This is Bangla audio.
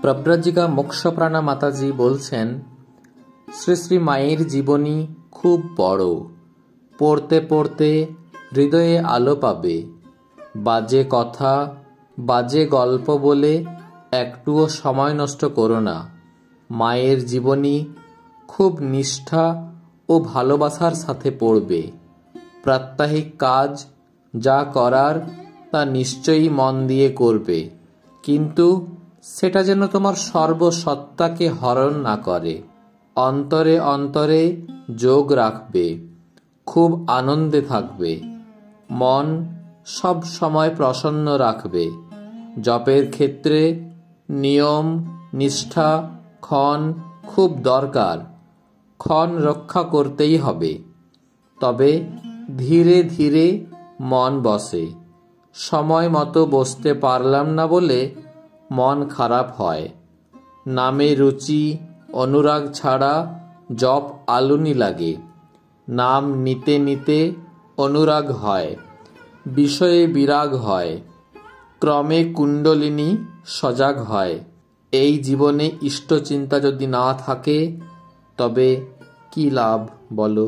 প্রব্রাজিকা মোক্ষপ্রাণা মাতাজি বলছেন, শ্রী শ্রী মায়ের জীবনী খুব বড়, পড়তে পড়তে হৃদয়ে আলো পাবে। বাজে কথা, বাজে গল্প বলে একটুও সময় নষ্ট করো না। মায়ের জীবনী খুব নিষ্ঠা ও ভালোবাসার সাথে পড়বে। প্রাত্যহিক কাজ যা করার তা নিশ্চয়ই মন দিয়ে করবে, কিন্তু সেটা যেন তোমার সর্বসত্তাকে হরণ না করে। অন্তরে অন্তরে যোগ রাখবে, খুব আনন্দে থাকবে। মন সব সময় প্রসন্ন রাখবে। জপের ক্ষেত্রে নিয়ম, নিষ্ঠা, ক্ষণ খুব দরকার। ক্ষণ রক্ষা করতেই হবে। তবে ধীরে ধীরে মন বসে। সময় মতো বসতে পারলাম না বলে মন খারাপ হয়। নামে রুচি অনুরাগ ছাড়া জপ আলুনি লাগে। নাম নিতে নিতে অনুরাগ হয়, বিষয়ে বিরাগ হয়, ক্রমে কুণ্ডলিনী সজাগ হয়। এই জীবনে ইষ্টচিন্তা যদি না থাকে তবে কি লাভ বলো?